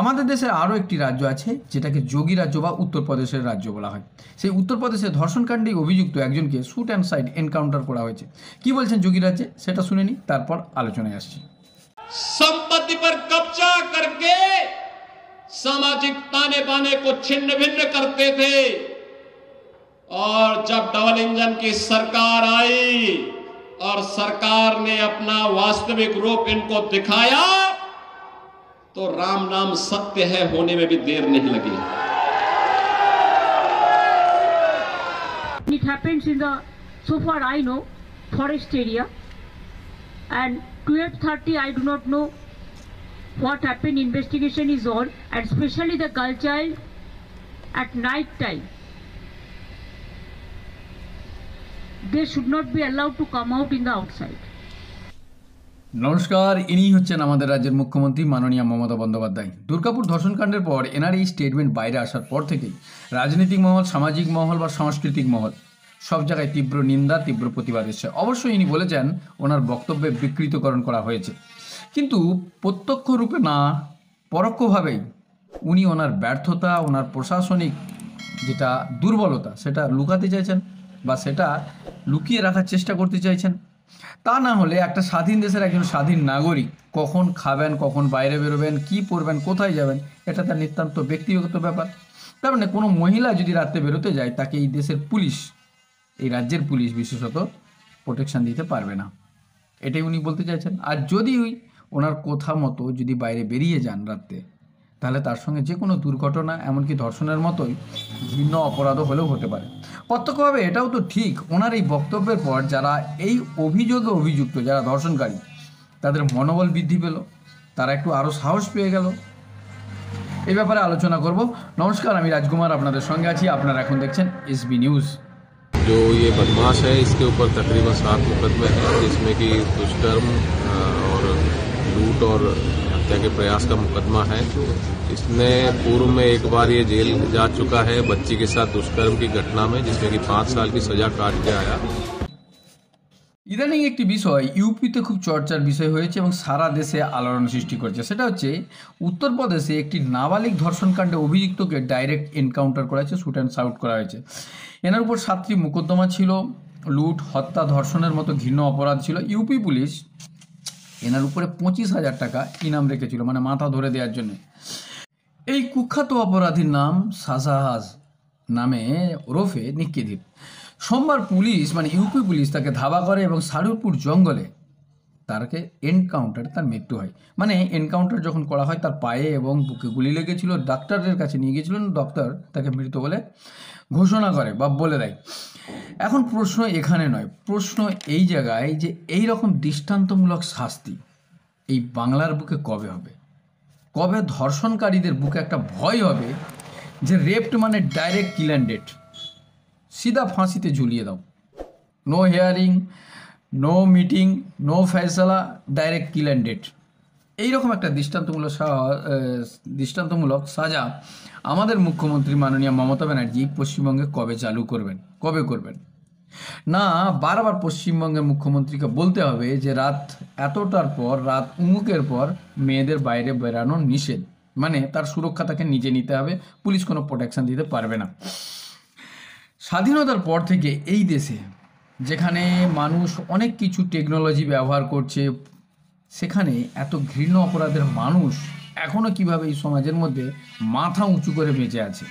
আমাদের দেশে আরও একটি রাজ্য আছে যেটাকে যোগী রাজ্য বা উত্তরপ্রদেশের রাজ্য বলা হয়। সেই উত্তরপ্রদেশে ধর্ষণকাণ্ডে অভিযুক্ত একজনকে শুট অ্যান্ড সাইড এনকাউন্টার করা হয়েছে। কি বলছেন যোগী রাজ্যে সেটা শুনে নি, তারপর আলোচনায় আসছি। संपत्ति पर कब्जा करके सामाजिक ताने बाने को छिन्न भिन्न करते थे, और जब डबल इंजन की सरकार आई और सरकार ने अपना वास्तविक रूप इनको दिखाया तो राम नाम सत्य है होने में भी देर नहीं लगी। It happens in the, so far I know, forest area, and 12:30 I do not know what happened. Investigation is on, and especially the girl child at night time, they should not be allowed to come out in the outside. নমস্কার, ইনি হচ্ছেন আমাদের রাজ্যের মুখ্যমন্ত্রী মাননীয় মমতা বন্দ্যোপাধ্যায়। দুর্গাপুর ধর্ষণকাণ্ডের পর এনার এই স্টেটমেন্ট বাইরে আসার পর থেকেই রাজনৈতিক মহল, সামাজিক মহল বা সাংস্কৃতিক মহল সব জায়গায় তীব্র নিন্দা, তীব্র প্রতিবাদ এসেছে। অবশ্যই ইনি বলেছেন ওনার বক্তব্যে বিকৃতকরণ করা হয়েছে, কিন্তু প্রত্যক্ষ রূপে না, পরোক্ষভাবেই উনি ওনার ব্যর্থতা, ওনার প্রশাসনিক যেটা দুর্বলতা সেটা লুকাতে চাইছেন বা সেটা লুকিয়ে রাখার চেষ্টা করতে চাইছেন। তা না হলে একটা স্বাধীন দেশের একজন স্বাধীন নাগরিক কখন খাবেন, কখন বাইরে বেরোবেন, কি পরবেন, কোথায় যাবেন, এটা তার নিতান্ত ব্যক্তিগত ব্যাপার। তার মানে কোনো মহিলা যদি রাত্রে বেরোতে যায় তাকে এই দেশের পুলিশ, এই রাজ্যের পুলিশ বিশেষত প্রোটেকশন দিতে পারবে না, এটাই উনি বলতে চাইছেন। আর যদি ওনার কথা মতো যদি বাইরে বেরিয়ে যান রাত্রে, তাহলে তার সঙ্গে যে কোনো দুর্ঘটনা, এমনকি ধর্ষণের মতোই ঘৃণ্য অপরাধও হলেও হতে পারে। প্রত্যক্ষভাবে এটাও তো ঠিক, ওনার এই বক্তব্যের পর যারা এই অভিযোগে অভিযুক্ত, যারা ধর্ষণকারী, তাদের মনোবল বৃদ্ধি পেল, তারা একটু আরও সাহস পেয়ে গেল। এই ব্যাপারে আলোচনা করব। নমস্কার, আমি রাজকুমার আপনাদের সঙ্গে আছি। আপনারা এখন দেখছেন এসবি নিউজ। जो ये बदमाश है इसके ऊपर तकरीबन 7 मुकदमे हैं, जिसमें कि दुष्कर्म और लूट और हत्या के प्रयास का मुकदमा है। इसने पूर्व में एक बार ये जेल जा चुका है बच्ची के साथ दुष्कर्म की घटना में, जिसमें कि 5 साल की सजा काट के आया। ইদানিং একটি বিষয় ইউপিতে খুব চর্চার বিষয় হয়েছে এবং সারা দেশে আলোড়ন সৃষ্টি করছে। সেটা হচ্ছে উত্তরপ্রদেশে একটি নাবালিক ধর্ষণকাণ্ডে অভিযুক্তকে ডাইরেক্ট এনকাউন্টার করা হয়েছে, শুট অ্যান্ড সাউট করা হয়েছে। এনার উপর 7টি মোকদ্দমা ছিল, লুট, হত্যা, ধর্ষণের মতো ঘৃণ্য অপরাধ ছিল। ইউপি পুলিশ এনার উপরে 25,000 টাকা ইনাম রেখেছিল, মানে মাথা ধরে দেওয়ার জন্য। এই কুখ্যাত অপরাধীর নাম সাজাহাজ নামে ওরফে নিক্কিদিপ। সোমবার পুলিশ, মানে ইউপি পুলিশ, তাকে ধাওয়া করে এবং সারুরপুর জঙ্গলে তাকে এনকাউন্টার, তার মৃত্যু হয়। মানে এনকাউন্টার যখন করা হয় তার পায়ে এবং বুকে গুলি লেগেছিল। ডাক্তারদের কাছে নিয়ে গিয়েছিলেন, ডক্টর তাকে মৃত বলে ঘোষণা করে বা বলে দেয়। এখন প্রশ্ন এখানে নয়, প্রশ্ন এই জায়গায় যে এই রকম দৃষ্টান্তমূলক শাস্তি এই বাংলার বুকে কবে হবে? কবে ধর্ষণকারীদের বুকে একটা ভয় হবে যে রেপড মানে ডাইরেক্ট কিল অ্যান্ড ডেথ, সিধা ফাঁসিতে ঝুলিয়ে দাও, no hearing, no meeting, no ফয়সালা, ডাইরেক্ট কিল অ্যান্ড ডেথ। এইরকম একটা দৃষ্টান্তমূলক সাজা আমাদের মুখ্যমন্ত্রী মাননীয় মমতা ব্যানার্জি পশ্চিমবঙ্গে কবে চালু করবেন, কবে করবেন? না, বারবার পশ্চিমবঙ্গের মুখ্যমন্ত্রীকে বলতে হবে যে রাত এতটার পর, রাত উমুকের পর মেয়েদের বাইরে বেরানো নিষেধ, মানে তার সুরক্ষা তাকে নিজে নিতে হবে, পুলিশ কোনো প্রোটেকশন দিতে পারবে না। স্বাধীনতার পর থেকে এই দেশে যেখানে মানুষ অনেক কিছু টেকনোলজি ব্যবহার করছে, সেখানে এত ঘৃণ্য অপরাধের মানুষ এখনও কিভাবে এই সমাজের মধ্যে মাথা উঁচু করে বেঁচে আছে,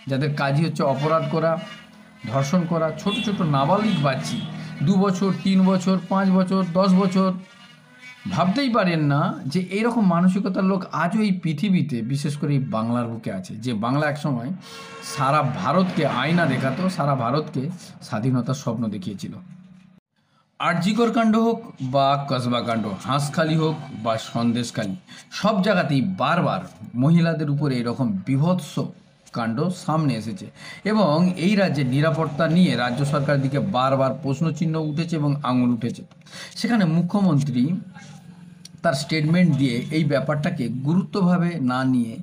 যাদের কাজই হচ্ছে অপরাধ করা, ধর্ষণ করা, ছোট ছোট নাবালিক বাচ্চি, 2 বছর, 3 বছর, 5 বছর, 10 বছর। ভাবতেই পারেন না যে এইরকম মানসিকতার লোক আজও এই পৃথিবীতে, বিশেষ করে এই বাংলার বুকে আছে। যে বাংলা একসময় সারা ভারতকে আয়না দেখাতো, সারা ভারতকে স্বাধীনতার স্বপ্ন দেখিয়েছিল। আরজিকর কাণ্ড হোক বা কসবা কাণ্ড, হাঁসখালি হোক বা সন্দেশখালি, সব জায়গাতেই বারবার মহিলাদের উপরে এরকম বিভৎস কাণ্ড সামনে এসেছে এবং এই রাজ্যের নিরাপত্তা নিয়ে রাজ্য সরকারের দিকে বারবার প্রশ্নচিহ্ন উঠেছে এবং আঙুল উঠেছে। সেখানে মুখ্যমন্ত্রী তার স্টেটমেন্ট দিয়ে এই ব্যাপারটাকে গুরুত্বভাবে না নিয়ে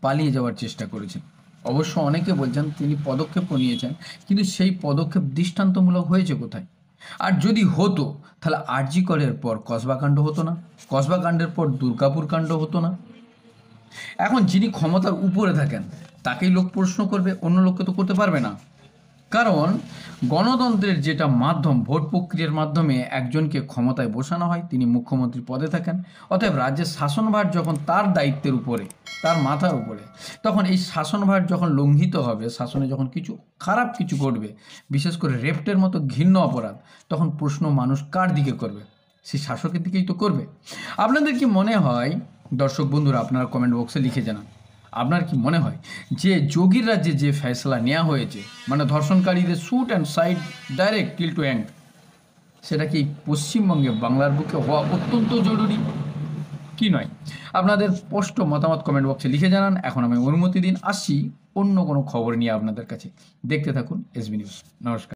পালিয়ে যাওয়ার চেষ্টা করেছেন। অবশ্য অনেকে বলছেন তিনি পদক্ষেপও নিয়েছেন, কিন্তু সেই পদক্ষেপ দৃষ্টান্তমূলক হয়েছে কোথায়? আর যদি হতো তাহলে আরজি করের পর কসবা কাণ্ড হতো না, কসবা কাণ্ডের পর দুর্গাপুর কাণ্ড হতো না। এখন যিনি ক্ষমতার উপরে থাকেন তাকেই লোক প্রশ্ন করবে, অন্য লোককে তো করতে পারবে না। কারণ গণতন্ত্রের যেটা মাধ্যম, ভোট প্রক্রিয়ার মাধ্যমে একজনকে ক্ষমতায় বসানো হয়, তিনি মুখ্যমন্ত্রী পদে থাকেন। অতএব রাজ্যের শাসনভার যখন তার দায়িত্বের উপরে, তার মাথার উপরে, তখন এই শাসনভার যখন লঙ্ঘিত হবে, শাসনে যখন কিছু খারাপ কিছু ঘটবে, বিশেষ করে রেপ্টের মতো ঘৃণ্য অপরাধ, তখন প্রশ্ন মানুষ কার দিকে করবে? সেই শাসকের দিকেই তো করবে। আপনাদের কি মনে হয় দর্শক বন্ধুরা, আপনারা কমেন্ট বক্সে লিখে জানান, আপনার কি মনে হয় যে যোগীর রাজ্যে যে ফয়সলা নেওয়া হয়েছে, মানে ধর্ষণকারীদের shoot and sight direct kill to end, সেটা কি পশ্চিমবঙ্গে বাংলার বুকে হওয়া অত্যন্ত জরুরি কি নয়? আপনাদের স্পষ্ট মতামত কমেন্ট বক্সে লিখে জানান। এখন আমি অনুমতি দিন, আসছি অন্য কোনো খবর নিয়ে আপনাদের কাছে। দেখতে থাকুন এসবি নিউজ। নমস্কার।